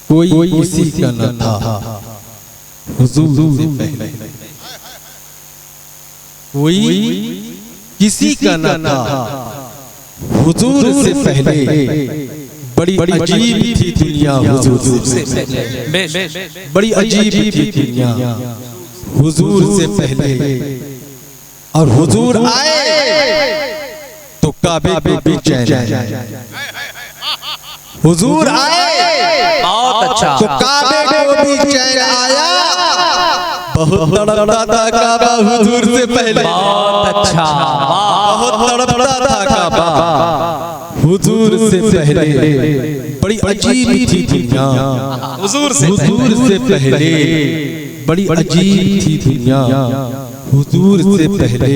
कोई किसी का न था हुजूर से पहले, कोई किसी का न था हुजूर से पहले। बड़ी अजीब थी दुनिया हुजूर से पहले, बड़ी अजीब थी दुनिया हुजूर से पहले। और हुजूर आए तो काबे पे चैन आया। हुजूर आए बहुत अच्छा, तो काबे को भी चैन आया। बहुत तड़पता था काबा हुजूर से पहले, बहुत अच्छा, बहुत तड़पता था काबा हुजूर से पहले। बड़ी अजीब थी दुनिया हुजूर से पहले, बड़ी अजीब थी दुनिया हुजूर से पहले।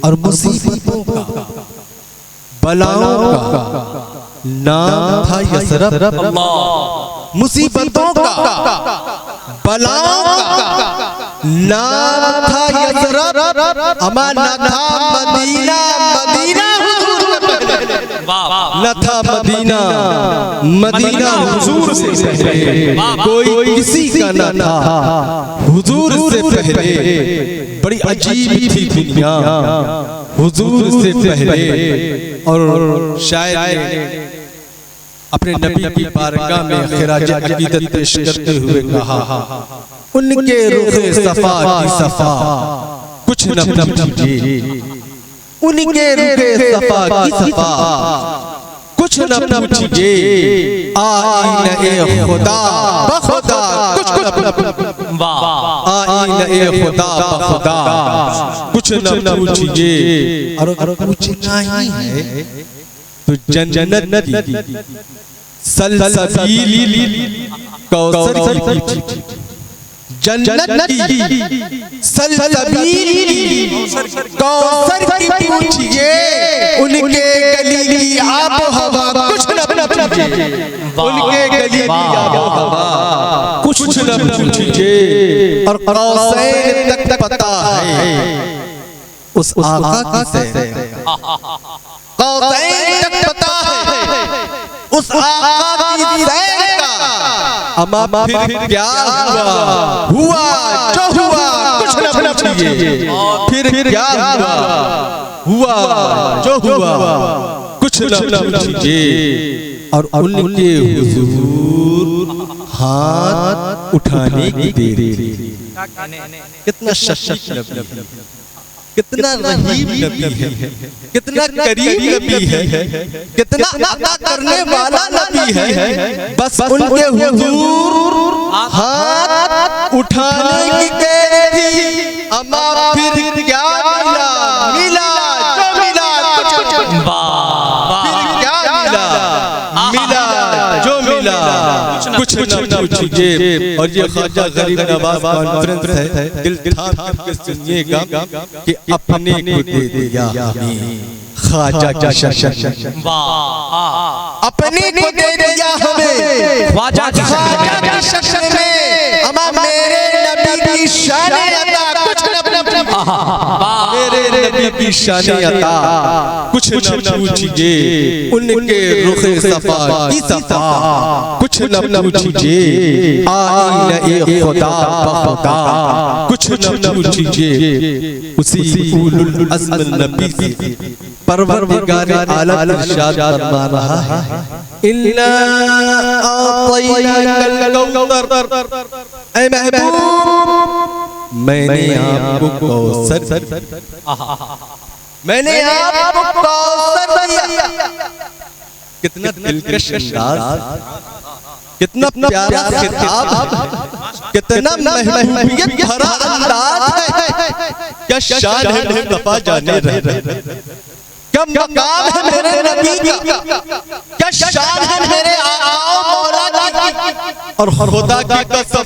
और मुसीबतों का बलाओं का नाम था यसरब। मुसीबतों का बलाओं का नाम था यसरब। अमाना था मदीना, मदीना हुजूर से पहले न था मदीना, मदीना हुजूर से पहले। कोई किसी का न था हुजूर से पहले। बड़ी अजीब थी दुनिया हुजूर से पहले। और शायद अपने नबी की बारगाह में खिराज अकीदत पेश करते हुए कहा, उनके रुखे सफा की सफा कुछ न पूछिए, उनके रुखे सफा की सफा कुछ न पूछिए। आईना ए खुदा बखुदा कुछ न आईना ए खुदा बखुदा कुछ न पूछिए। और पूछना ही है तो जन्नत की सलसबील कौसर की, जन्नत की सलसबील कौसर की पूछिए। उनके गली की आबो हवा कुछ न पूछिए, उनके गली की आबो हवा कुछ न पूछिए। और कौसैन तक पता है उस आका की सैर, कौसैन तक पता है उस आका की सैर का। अमा फिर क्या हुआ जो हुआ कुछ न पूछिए। फिर क्या हुआ जो हुआ कुछ न पूछिए। और उनके हुजूर हाथ उठाने की देरी। कितना शशक नबी, कितना रहीम नबी है, कितना करीम नबी है, कितना अता करने वाला नबी है। बस उनके हुजूर हाथ उठाने की देरी थी। अमा फिर क्या मिला, मिला जो मिला कुछ फिर क्या मिला, मिला जो मिला कुछ न पूछिए। और ये ख्वाजा गरीब नवाज कॉन्फ्रेंस है, दिल थाम करके सुनिएगा कि अपने को दे दिया हमें ख्वाजा की शक्ल, अपने को दे दिया हमें ख्वाजा की शक्ल में। अमा मेरे नबी की शान अता कुछ न मेरे नबी की शान अता कुछ न पूछिए। उनके रुखे सफा की सफा कुछ न पूछिए। आईना ए खुदा बखुदा कुछ न पूछिए। उसी उलुल अज़्म नबी से परवरदिगार आलम इरशाद फरमा रहा है, इन्ना आतैनाकल कौसर। ऐ महबूब मैंने आपको कौसर, मैंने आपको कौसर दिया। कितना दिलकश अंदाज, कितना प्यारा खिताब, कितना महबूबियत भरा अंदाज है। क्या शान है मुस्तफा जाने रहे, क्या मकाम है मेरे नबी का, क्या शान है मेरे आका मौला की। और खुदा की कसम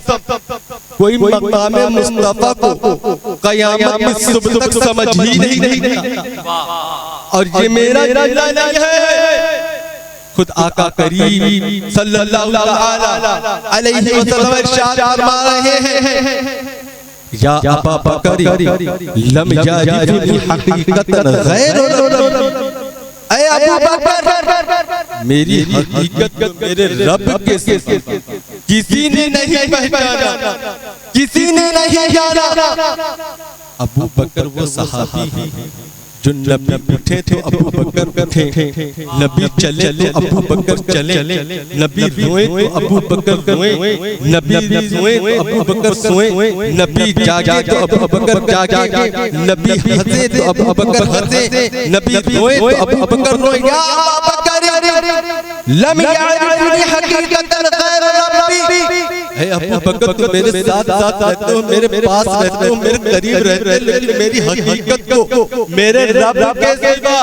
कोई मकाम मुस्तफा को क़यामत की सुबह तक समझ ही नहीं सकता। और ये मेरा जिला नहीं है, खुद आका करीम सल्लल्लाहु अलैहि वसल्लम इरशाद फरमा रहे हैं, या अबा बकर लम यारिफुनी हकीकतन गैरुल। ऐ अबू बकर मेरी हकीकत मेरे रब के किसी ने नहीं पहचाना, किसी ने नहीं जाना। अबू बकर वो सहाबी है जो नबी उठे तो अबू बकर उठे, नबी चले तो अबू बकर चले, नबी रोए तो अबू बकर रोए, नबी सोए तो अबू बकर सोए, नबी जागे तो अबू बकर जागे, नबी हंसे तो अबू बकर हंसे, नबी रोए तो अबू बकर रोए। या अबू बकर लम यारिफनी हकीकतन गैर रब्बी, हे अबू बकर तुम मेरे साथ साथ रहते हो, मेरे पास रहते हो, मेरे करीब रहते हो, लेकिन मेरी हकीकत को मेरे रब के सिवा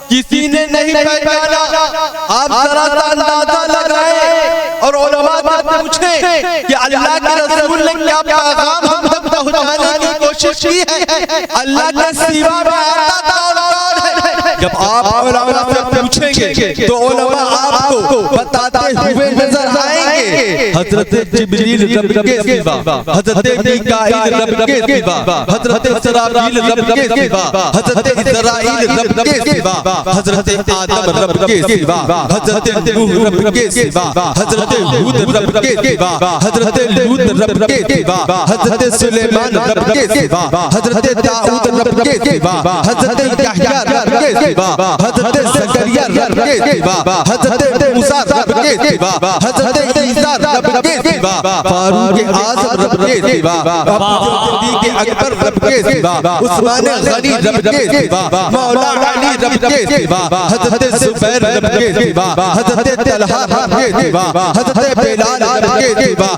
किसी ने नहीं पहचाना। आप जरा सा अंदाजा लगाएं और उलमा से पूछें कि अल्लाह के रसूल ने क्या पैगाम हम तक पहुंचाने की कोशिश की है। अल्लाह के सिवा में आता कौन है? जब आप उलमा से पूछेंगे तो उलमा आपको बताते हुए नजर आएंगे। हजरत जिब्रील रब के सिवा, हजरत मीकाईल रब के सिवा, हजरत इसराफील रब के सिवा, हजरत इस्राईल रब के सिवा, हजरत आदम रब के सिवा, हजरत नूह रब के सिवा, हजरत हूद रब के सिवा, हजरत लूत रब के सिवा, हजरत सुलेमान रब के सिवा, हजरत दाऊद रब के सिवा, हजरत यहया रब के सिवा, हजरत जकरिया रब के सिवा, हजरत मूसा रब के सिवा, हजरत ईसा रब के सिवा, फारूक आज़म रब के सिवा, सिद्दीक़ अकबर रब के सिवा, उस्मान गनी रब के सिवा, मौला अली रब के सिवा, हजरत जुबैर रब के सिवा, हजरत तलहा रब के सिवा, हजरत बिलाल रब के सिवा,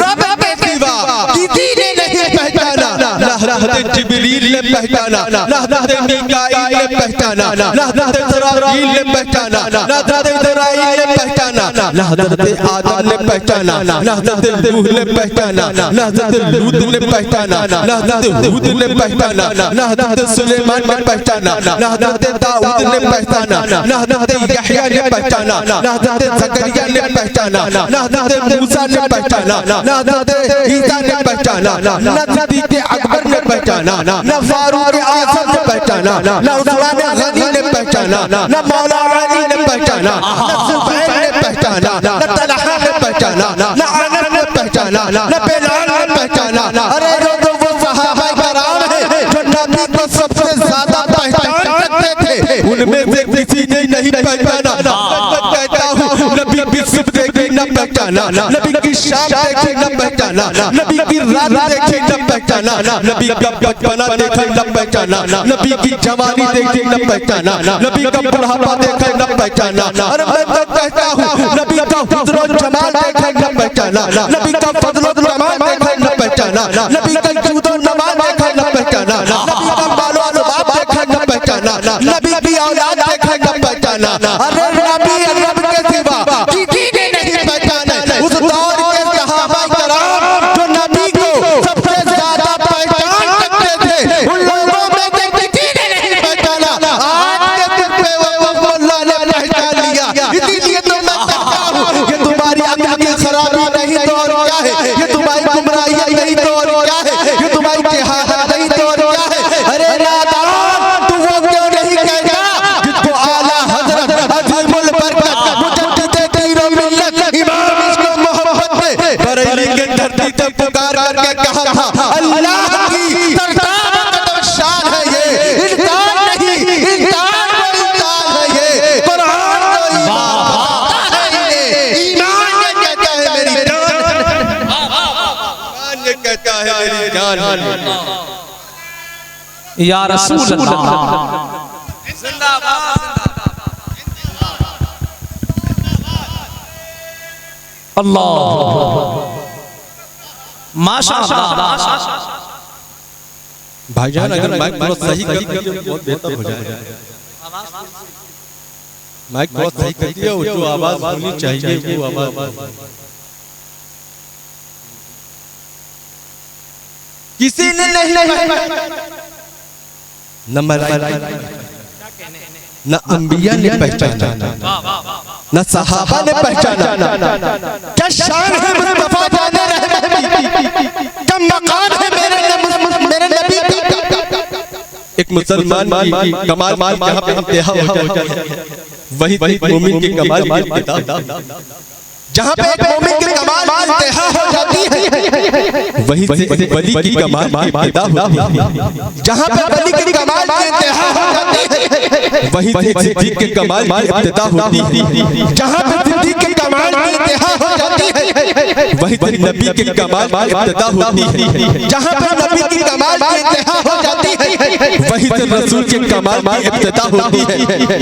रब के सिवा किसी ने नहीं पहचाना। ना हजरत जिब्रील ने पहचाना, ना हजरत मीकाईल ने पहचाना, ना हजरत इसराफील ने पहचाना, ना हजरत इस्राईल ने पहचाना, ना हजरत आदम ने पहचाना, ना हजरत नूह ने पहचाना, ना हजरत लूत ने पहचाना, ना हजरत हूद ने पहचाना, ना हजरत सुलेमान ने पहचाना, ना हजरत दाऊद ने पहचाना, ना हजरत यहया ने पहचाना, ना हजरत जकरिया ने पहचाना, ना हजरत मूसा ने पहचाना, ना हजरत ईसा ने पहचाना, ना सिद्दीक़ अकबर ने पहचाना, ना फारूक आज़म ने पहचाना, ना उस्मान गनी ने पहचाना, ना मौला अली ने पहचाना, ना जुबैर ने पहचाना, ना तलहा ने पहचाना, ना अनस ने पहचाना, ना बिलाल ने पहचाना। अरे जो वो सहाबा कराम है जो नबी को सबसे ज्यादा पहचान सकते थे, उनमें से किसी ने नहीं पहचाना। कहता हूँ नबी की सुबह देखी न पहचाना, नबी की शाम देखी न पहचाना, नबी की रात देखी न पहचाना, नबी का बचपना देखा न पहचाना, नबी की जवानी देखी न पहचाना, नबी का बुढ़ापा देखा न पहचाना। अरे मैं तो कहता हूँ नबी का हुस्न और जमाल देखा न पहचाना, नबी का फज़्ल और जमाल देखा न पहचाना, नबी का जूद और नमाज देखा न पहचाना, नबी का बाल और बाप देखा न पहचाना, नबी की औलाद देखा न पहचाना। अरे नबी रब के सिवा किसी ने नहीं पहचाना। उस दौर के सहाबा कराम जो नबी को सबसे ज्यादा पहचान सकते थे, उन लोगों में से किसी ने नहीं पहचाना। आज के दिन पे वो अल्लाह ने पहचान लिया। इसीलिए तो मैं कहता हूँ ये तुम्हारी अक्ल की खराबी नहीं तो और क्या है, ये तुम्हारी गुमराही नहीं तो और क्या है, ये तुम्हारी जहालत नहीं तो और क्या है। अरे नादान तू वो क्यों नहीं कहता जिसको आला हजरत अजीमुल बरकत मुजद्दिद तीरों मिल्लत इमाम इसको मोहब्बत ने बरेली के धरती से पुकार करके कहा था अल्लाह की सरकार कदम शान है ये, इंसान नहीं इंसान को इंसान है ये, कुरान को ईमान है ये, ईमान ये कहता है मेरी जान, ईमान ये कहता है मेरी जान। या रसूल अल्लाह अल्लाह माशाअल्लाह। भाईजान अगर माइक थोड़ा सही कर दिया बहुत बेहतर हो जाएगा। माइक थोड़ा सही कर दिया, जो आवाज होनी चाहिए वो आवाज। किसी ने नहीं नंबर न अंबिया ने पहचाना, न सहाबा ने पहचाना। क्या शान है मुस्तफा जाने रहमत, क्या मकान है मेरे नबी का। एक मुसलमान की कमाल जहाँ पे इंतहा हो जाए वही मोमिन की कमाल की किताब। जहाँ पे एक मोमिन के कमाल की इंतहा हो जाती है, वहीं से वली की कमाल की इब्तिदा होती है। जहाँ पे वली के कमाल की इंतहा हो जाती है, वहीं से सिद्दीक के कमाल की इब्तिदा होती है। जहाँ पे सिद्दीक के कमाल की इंतहा हो जाती है, वहीं से नबी के कमाल की इब्तिदा होती है। जहाँ पे नबी की कमाल की इंतहा हो जाती है, वहीं से रसूल के कमाल की इब्तिदा होती है।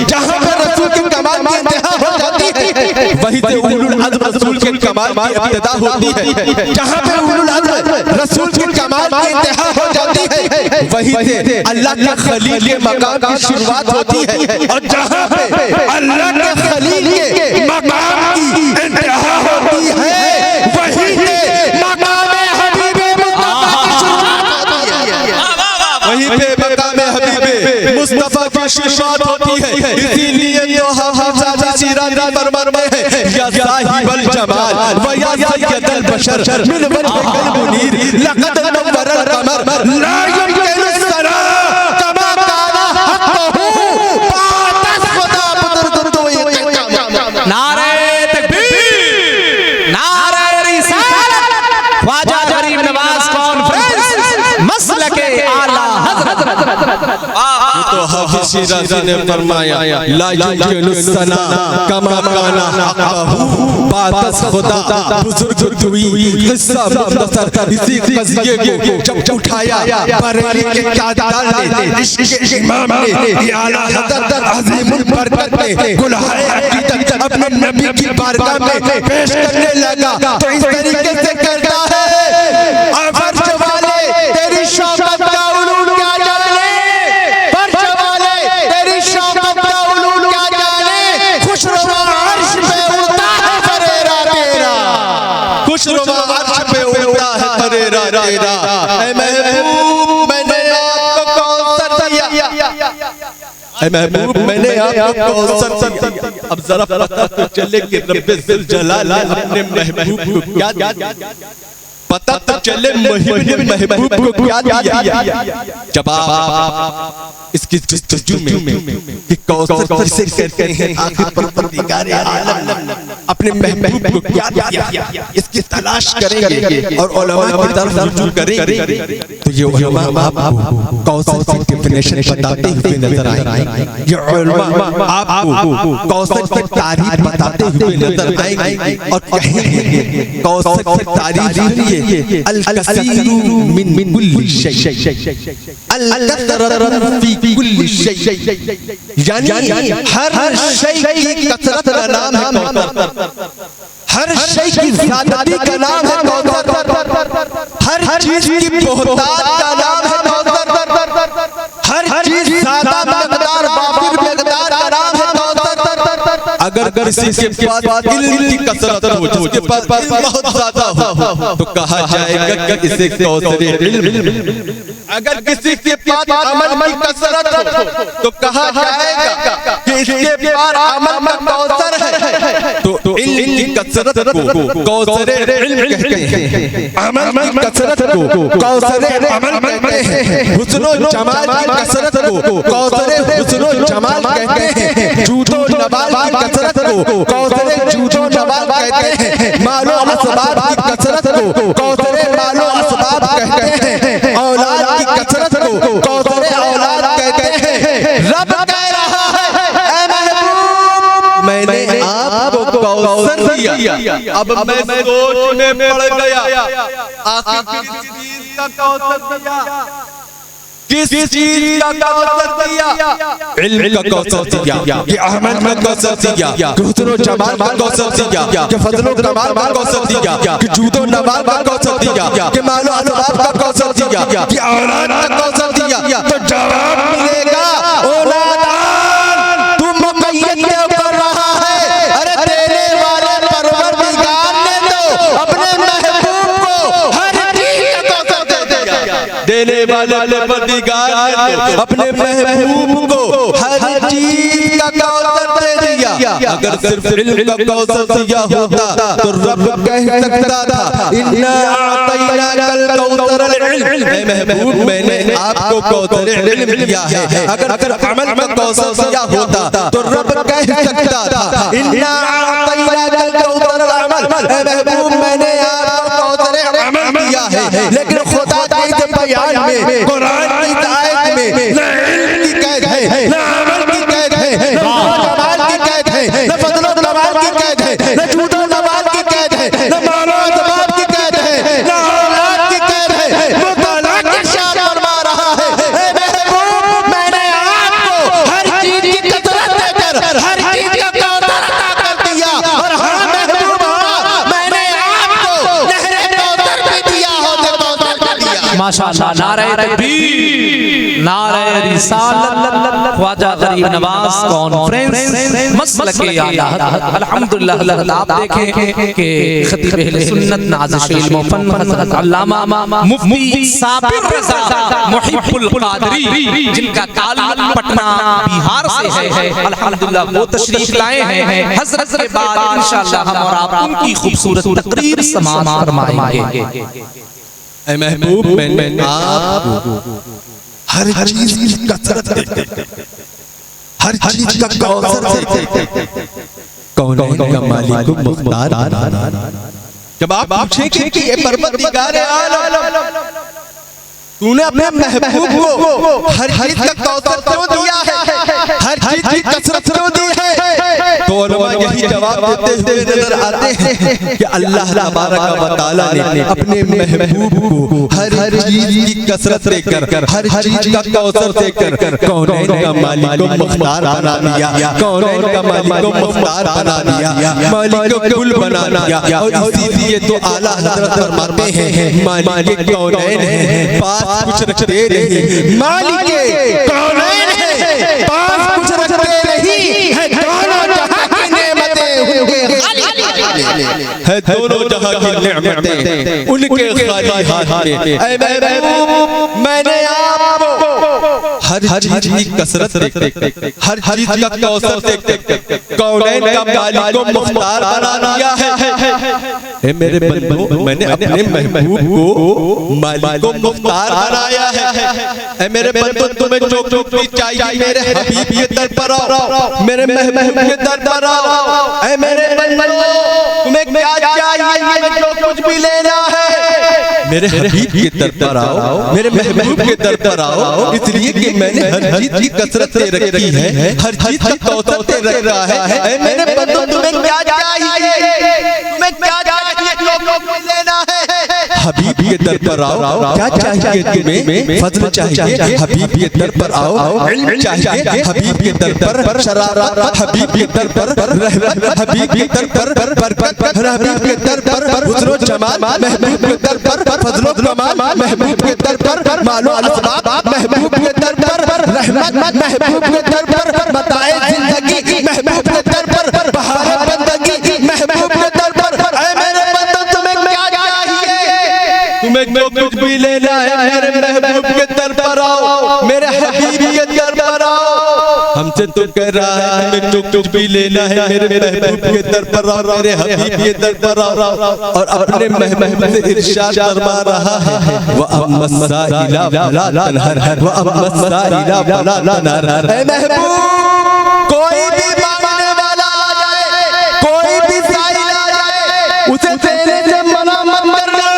जहाँ पे रसूल के कमाल की इंतहा हो जाती है, वहीं से उलुल अज़्म रसूल के कमाल की इब्तिदा होती है। जहाँ पे उलुल अज़्म रसूल के कमाल की इंतहा हो जाती है, वहीं से अल्लाह के खलील के मकाम की शुरुआत होती है। और जहाँ पे अल्लाह के खलील के मकाम की इंतहा होती है, वहीं से मकाम हबीबे मुस्तफा की शुरुआत होती है। वहीं पे मकाम हबीबे मुस्तफा की शुरुआत होती है। इसीलिए तो हम सीरात मरमर में है, या साहिबल जमाल व या सय्यदल बशर मिन वजहिल मुनीर लक़द नव्वरल कमर ला यमकिनु सना कमा काना हक़्क़हु बातस खुदा बुजुर्ग तो ये नारे तकबीर, नारे रिसालत, ख्वाजा गरीब नवाज कॉन्फ्रेंस, मसलके आला हज़रत। तो हाफिज़ शिराज़ी ने फरमाया ला यमकिनु सना कमा काना हक़्क़हु बातस खुदा बुजुर्ग हुई। किस्सा मुख्तसर, इसी कज़िये को जब उठाया बरेली के ताजदार ने, इश्क़ के इमाम ने, आला हज़रत अज़ीमुल बरकत ने गुलहाए अक़ीदत अपने नबी की बारगाह में पेश करने लगा, तो इस तरीके से करता है। फर्श वाले तेरी शौकत का उलूल क्या जाने, फर्श वाले तेरी शौकत का उलूल क्या जाने, खुशनुमा अर्श पे उड़ता है फरेरा तेरा, खुशनुमा अर्श पे उड़ता है फरेरा तेरा। ऐ महबूब मैंने आपको कौसर दिया, ऐ महबूब मैंने आपको कौसर दिया। अब जरा पता तो चले कि रब्बे ज़िल जलाल अपने महबूब को क्या दिया, पता तो चले महबूब को क्या दिया। जब आप इसकी जस्तजू में कि कौसर किसे कहते हैं, आखिर परवरदिगार आलम अपने महबूब को क्या दिया, इसकी तलाश करेंगे और उलमा की तरफ रुजू करेंगे, तो ये उलमा आपको कौसर की डेफिनेशन बताते हुए नजर आएंगे। ये उलमा आपको कौसर की तारीफ बताते हुए नजर आएंगे और कहेंगे कौसर की तारीफ ये अल-कसीरु मिन कुल्ली शै, अल-कसरतु फी कुल्ली शै, यानी हर शै की कसरत का नाम है कौसर, हर शै की ज़्यादती का नाम है कौसर, हर चीज की बहुतात का नाम है कौसर, हर चीज ज़्यादा मकदार वाफिर मकदार का नाम है कौसर। अगर किसी के पास इल्म की कसरत हो, जिसके पास बहुत ज्यादा हो, तो कहा जाएगा कि इसे कौसरे इल्म। अगर किसी के पास अमल की कसरत हो, तो कहा जाएगा कि इसके पास अमल में कौसर है। तो इल्म की कसरत को कौसरे इल्म कहते हैं, अमल की कसरत को कौसरे अमल कहते हैं, हुस्न और जमाल की कसरत को कौसरे हुस्न और जमाल कहते हैं, जूदो नवाल की कसरत को कौसरे जूदो नवाल कहते हैं, मालो असबाब की कसरत को कौसरे मालो असबाब कहते हैं, औलाद की कसरत को कौसरे औलाद कहते हैं। रब कह रहा है ऐ महबूब मैंने आपको कौसर दिया। अब मैं सोच में पड़ गया, आखिर किस चीज का कौसर दिया, किस चीज का कौसर दिया, इल्म का कौसर दिया, कि अहमद का कौसर दिया, कि हुस्न और जमाल का कौसर दिया, कि फज़ल और कमाल का कौसर दिया, कि जूद और नवाल का कौसर दिया, कि माल और असबाब का कौसर दिया, कि औलाद का कौसर दिया। तो जवाब मिलेगा औलादान तू मुक़य्यद क्यों कर रहा है? अरे देने वाले परवरदिगार ने तो अपने महबूब को हर चीज का कौसर दे दिया, देने वाले परवरदिगार ने तो अपने महबूब को हर चीज का कौसर दे दिया। अगर सिर्फ इल्म का कौसर दिया होता तो रब कह सकता था इन्ना अतैनाकल कौसरल इल्म, ऐ महबूब मैंने आपको कौसर इल्म दिया है। अगर अमल का कौसर दिया होता तो रब कह सकता था इन्ना अतैनाकल कौसरल अमल, ऐ महबूब मैंने आपको कौसर अमल दिया है, लेकिन खुदा के इस बयान में, कुरान की आयत में न इल्म की कैद है, न अमल की कैद है, न जमाल की कैद है, न फजल और नवाल की कैद है, न जूद और नवाल की कैद है, न माल और जवाब की कैद है, न औलाद की कैद है। वो ताला की शान फरमा रहा है, ऐ महबूब मैंने आपको हर चीज की कसरत देकर हर चीज का कौसर अता कर दिया। और हाँ महबूब मैंने आपको नहरे कौसर भी दिया हो, कौसर भी दिया। माशाअल्लाह, नारे तकबीर, नारे रिसालत, ख्वाजा गरीब नवाज कॉन्फ्रेंस मसलके आला हज़रत। अल्हम्दुलिल्लाह, आप देखें कि खतीब अहले सुन्नत नाज़िश इल्म व फन हज़रत अल्लामा मुफ्ती साबिर रज़ा मुहिब्बुल क़ादरी, जिनका ताल्लुक पटना बिहार से है, अल्हम्दुलिल्लाह वो तशरीफ लाए हैं। हज़रत के बाद इंशाअल्लाह हम और आप उनकी खूबसूरत तकरीर समाअत फरमाएंगे। ऐ महबूब मैंने आपको हर चीज की कसरत देकर हर चीज का कौसर देकर कौन का मालिक मुख्तार बना। जब आप पूछेंगे कि ये परवरदिगार आलम तूने अपने महबूब को हर चीज का कौसर क्यों दिया है, हर चीज की कसरत क्यों दी है, तो उलमा यही जवाब देते हुए नजर आते हैं कि अल्लाह तबारक व तआला ने अपने महबूब को हर चीज की कसरत देकर हर चीज का कौसर देकर कौनैन का मालिक व मुख्तार बना दिया, कौनैन का मालिक व मुख्तार बना दिया, मालिक कुल बना दिया। और इसीलिए तो आला हज़रत फरमाते हैं मालिक कौनैन है, पास कुछ रखते नहीं, मालिक कौनैन है, पास कुछ रखते नहीं, है दोनों जहां की नेमतें उनके है, दोनों जहां की नेमतें उनके खाली हाथ में। ऐ महबूब मैंने आपको हर चीज की कसरत देख हर चीज का कौसर देख कौनैन का मालिक व मुख्तार बना दिया है। हे मेरे बंदो मैंने अपने महबूब को मालिक व मुख्तार बनाया है। ऐ मेरे बंदो तुम्हें जो भी चाहिए मेरे हबीब के दर पर आओ, मेरे महबूब के दर पर आओ। ऐ मेरे बंदो तुम्हें क्या चाहिए, जो कुछ भी लेना है मेरे हबीब के दर पर आओ, मेरे महबूब के दर पर आओ। इसलिए कि मैंने हर चीज की कसरत दे रखी है, हर चीज का कौसर दे रखा है। ऐ मेरे बंदो तुम्हें क्या चाहिए, तुम्हें क्या चाहिए, जो कुछ भी लेना है हबीब के दर पर आओ। क्या चाहिए तुम्हें, फजल चाहिए हबीब के दर पर आओ, इल्म चाहिए हबीब के दर पर, शरारत हबीब के दर पर, रहमत हबीब के दर पर, बरकत हबीब के दर पर, हुस्न व जमाल महबूब के दर पर, फजल व कमाल महबूब के दर पर, मालो असबाब महबूब के दर पर, रहमत महबूब के दर पर, बताए जिंदगी महबूब के दर पर, बहार बंदगी महबूब के दर पर। ऐ मेरे बंदो तुम्हें क्या चाहिए, तुम्हें जो कुछ भी लेना है मेरे महबूब के दर पर आओ, मेरे हबीब के दर पर आओ। हमसे तो कह रहा है हमें जो कुछ भी लेना है मेरे महबूब के दर पर आओ, मेरे हबीब के दर पर आओ। और अपने महबूब से इरशाद फरमा रहा है व अम्मा साइला फला तनहर, व अम्मा साइला फला तनहर। ऐ महबूब कोई भी मांगने वाला आ जाए, कोई भी साइल आ जाए, उसे देने से मना मत करना।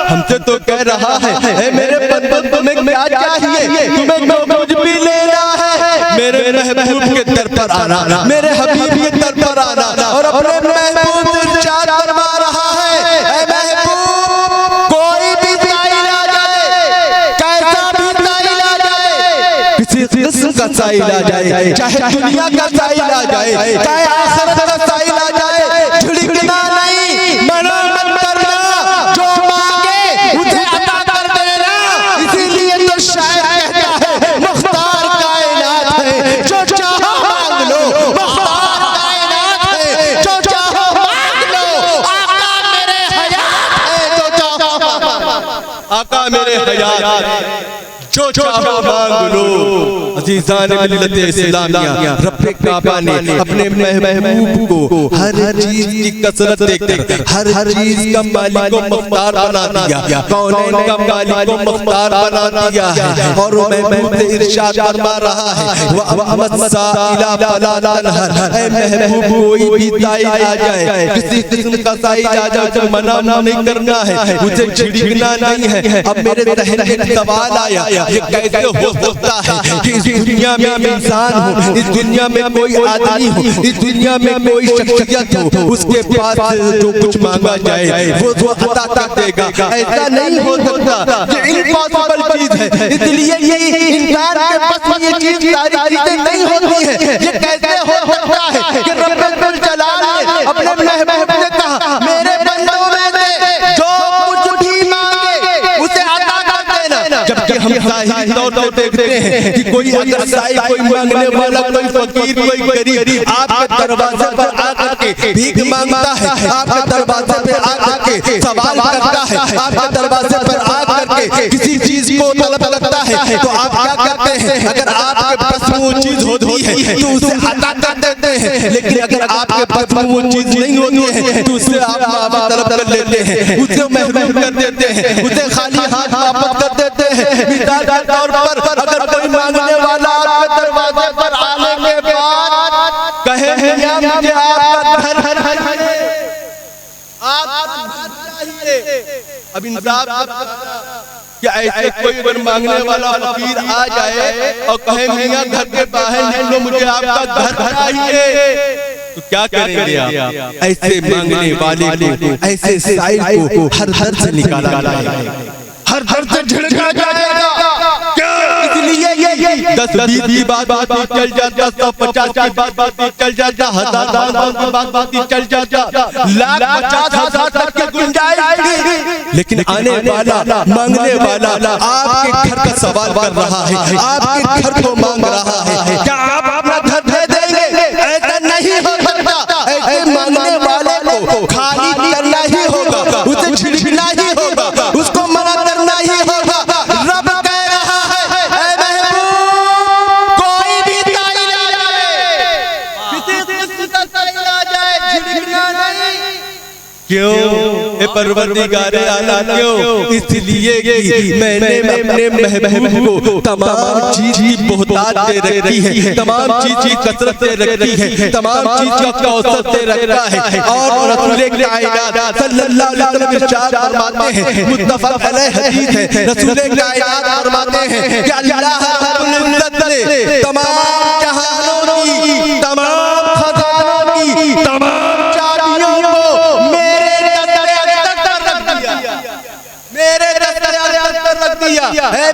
हमसे तो कह रहा है ऐ मेरे बंदो तुम्हें क्या चाहिए, तुम्हें जो कुछ भी लेना है मेरे महबूब के दर पर आना, मेरे हबीब के दर पर आना। और अपने महबूब से इरशाद फरमा रहा है ऐ महबूब कोई भी साइल आ जाए, कैसा भी साइल आ जाए, किसी किस्म का साइल आ जाए, चाहे दुनिया का साइल आ जाए, चाहे आखिरत का साइल आ जाए, झिड़कना नहीं, मना मत करना, जो मांगे उसे अता कर देना। इसीलिए तो शायर कहता है मुख्तार कायनात है, जो चाहो मांग लो, मुख्तार कायनात है, जो चाहो मांग लो, आका मेरे हयात है, जो चाहो आका मेरे हयात है, जो चाहो मांग लो। अज़ीज़ान मिल्लत इस्लामिया, रब्बे काबा ने अपने महबूब को हर चीज की कसरत देखकर हर चीज का मालिक को मुख्तार बना दिया, कौनैन का मालिक को मुख्तार बना दिया है। और वो महबूब से इरशाद फरमा रहा है, व अम्मत साइला फला तनहर, ऐ महबूब कोई भी साइल आ जाए, किसी किस्म का साइल आ जाए, उसे मना नहीं करना है, उसे झिड़कना नहीं है। अब मेरे जहन में सवाल आया, ये कैसे हो सकता है कि इस दुनिया में इंसान हो, इस दुनिया में कोई आदमी हो, इस दुनिया में कोई शख्सियत हो, उसके पास जो कुछ मांगा जाए वो अता कर देगा। ऐसा नहीं हो सकता, ये इम्पॉसिबल चीज है। इसलिए ये इंसान के पास में ये चीज सारी चीजें नहीं होती है। ये कैसे हो सकता है कि रब्बुल जलाल ने अपने महबूब ने कहा, मेरे बंदों में से जो कुछ भी मांगे उसे अता कर देना। जबकि हम ज़ाहिरी तौर पर देखते हैं कि कोई अगर साइल, कोई मांगने वाला, कोई फकीर, कोई गरीब आपके दरवाजे पर आकर के भीख मांगता है, आपके दरवाजे पे आकर के सवाल करता है, आपके दरवाजे पर आकर के किसी चीज को तलब लगता है, तो आप क्या करते हैं? अगर आपके पास वो चीज होती है तो उसे अता कर देते हैं। लेकिन अगर आपके पास वो चीज नहीं होती है तो उससे आप माफी तलब कर लेते हैं, उसे महरूम कर देते हैं, उसे खाली हाथ वापस कर देते हैं। मिसाल के तौर पर अगर कोई मांगने वाला आपके दरवाजे पर आने के बाद कहे मियां मुझे आपका घर चाहिए, अब इंसाफ क्या ऐसे कोई मांगने वाला फकीर आ जाए और कहे मियां घर के बाहर निकलो, मुझे आपका घर चाहिए, तो क्या करेंगे आप? ऐसे मांगने वाले को, ऐसे साइल को हर घर से निकाला जाएगा, हर घर से झिड़का जाएगा। इसलिए ये 10-20 की बात चल जाता, 150 की बात चल जाता, 1000 की बात चल जाता, 1,50,000 तक की गुंजाइश थी। लेकिन आने वाला, मांगने वाला आपके घर का सवाल कर रहा है, आपके घर को मांग रहा है, क्या आप अपना घर दे देंगे? ऐसा नहीं हो सकता। ऐसे मांगने वाले को खाली करना ही होगा, उसे छिड़कना ही होगा, उसको मना करना ही होगा। रब कह रहा है, ऐ महबूब कोई भी साइल आ जाए, किसी किस्म का साइल आ जाए, झिड़कना नहीं। क्यों ए परवरदिगारे आला, क्यों? इसलिए कि मैंने अपने महबूब को तमाम चीज की बहुतायत दे रखी है, तमाम चीज की कसरत दे रखी है, तमाम चीज का कौसत दे रखा है। और रसूल कायनात सल्लल्लाहु अलैहि वसल्लम इरशाद फरमाते हैं, मुत्तफक अलैह हदीस है, रसूल कायनात फरमाते हैं कि अल्लाह रब्बुल इज्जत ने तमाम जहानों की, तमाम खजानों की, तमाम चाबियों को मेरे रख दिया। ए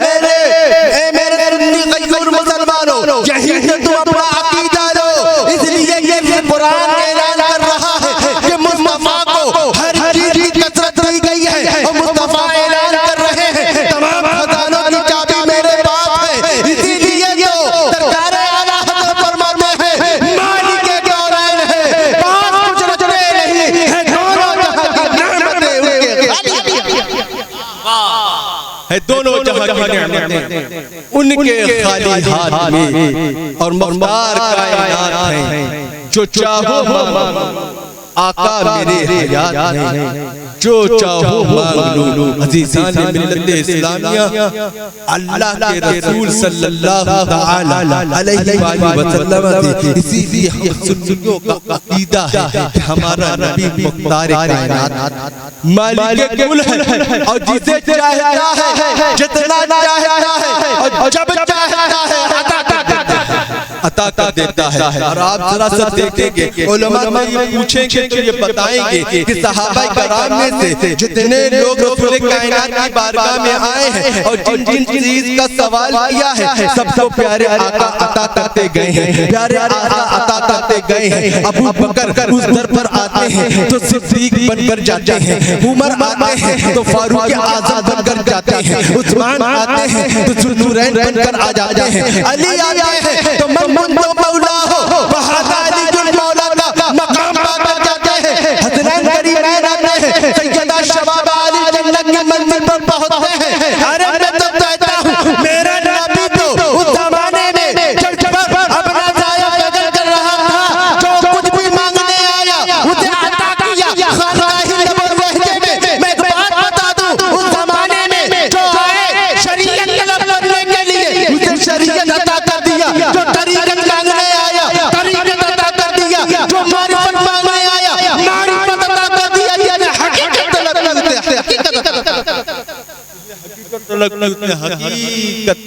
मेरे सुन्नी गयूर मुसलमानों, यही से तुम अपना अकीदा लो। इसलिए ये कुरान ऐलान कर रहा है कि मुस्तफा को हर चीज की कसरत दी गई है, और मुस्तफा ऐलान कर रहे हैं तमाम खजानों की चाबी मेरे पास है। इसीलिए तो सरकार आला हज़रत फरमाते हैं, मालिक कौनैन है, पास कुछ रखते नहीं है, दोनों जहां की नेमतें है, दोनों जहां की नेमतें उनके खाली हाथ में। और मुख्तार कायनात हैं, जो चाहो मांगो, आका मेरे हयात हैं, जो चाहो मांग लो। अज़ीज़ान मिल्लत इस्लामिया, अल्लाह के रसूल सल्लल्लाहु तआला अलैहि वसल्लम थे। इसीलिए हम सुन्नियों का अकीदा है कि हमारा नबी मुख्तार कायनात मालिक कुल है, और जिसे चाहता है, जितना चाहता है, और जब चाहता है अता कर देता है। और आप जरा सा देखेंगे, उलमा ये पूछेंगे तो ये बताएंगे कि सहाबा कराम में से जितने लोग रसूल कायनात की बारगाह में आए हैं और जिन जिन चीज का सवाल किया है, सबको प्यारे आका अता करते गए हैं, प्यारे आका अता करते गए हैं। अबू बकर उस दर पर आते हैं तो सिद्दीक बनकर जाते हैं, उमर आते हैं तो फारूक आज़म बनकर जाते हैं, उस्मान आते हैं तो ज़ुन्नूरैन बनकर आ जाते हैं, अली आते हैं तो तो मौला हो बहादुर अली मौला का मकाम पाकर जाते हैं, हसनैन करीमैन आते हैं, सैयदा शबाब अली जन्नत की मंजिल पर पहुंचते हैं। अरे मैं तो कहता हूं मेरा हकीकत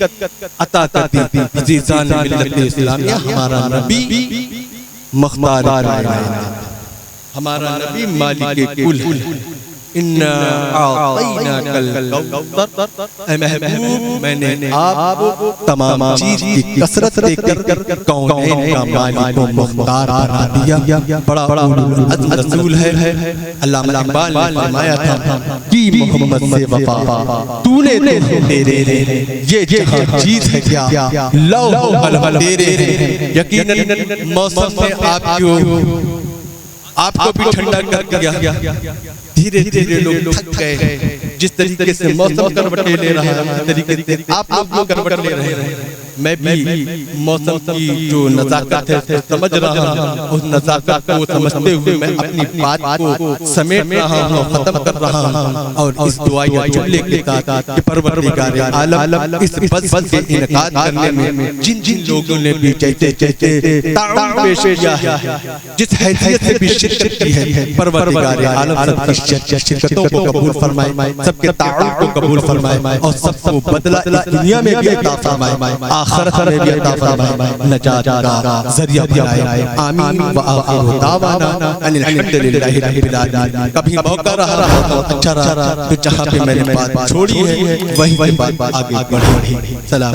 अता करती थी अज़ीज़ान मिल्लत इस्लामिया। हमारा नबी मख्तार कायनात, हमारा नबी मालिक कुल। इन्ना आतैनाकल कौसर, ऐ महबूब मैंने आपको तमाम चीज की कसरत देकर कौनैन का मालिक व मुख्तार बना दिया। बड़ा रसूल है। अल्लामा इकबाल ने फरमाया था कि मोहम्मद से वफा तूने तेरे ये जहां चीज है क्या लौ कलम तेरे। यकीनन मौसम ने आपको भी ठंडा कर दिया। धीरे धीरे लोग थक गए। जिस तरीके से मौसम करवटें ले रहा है उस तरीके से आप लोग करवट ले रहे हैं। मैं भी मौसम की जो नज़ाकत है उसको समझ रहा हूँ। उस नज़ाकत को समझते हुए मैं अपनी बात को समेट रहा हूँ, खत्म कर रहा हूँ। और इस दुआ या जुमले के साथ कि परवरदिगार आलम इस बज़ के इनकार करने में जिन जिन लोगों ने भी जैसे ताउन पेश किया है, जिस हैसियत से भी शिरकत की है, परवरदिगार आलम सबकी शिरकतों को कबूल फरमाए, सबके ताउन को कबूल फरमाए और सबको बदला इस दुनिया में भी अता फरमाए, आखिरत में भी अता फरमाए, नजात का जरिया बनाए। आमीन व आखिर दावाना अनिल हम्दुलिल्लाहि रब्बिल आलमीन। कभी मौका रहा अच्छा रहा तो जहाँ पे मैंने बात छोड़ी है वहीं बात आगे बढ़ी। सलाम।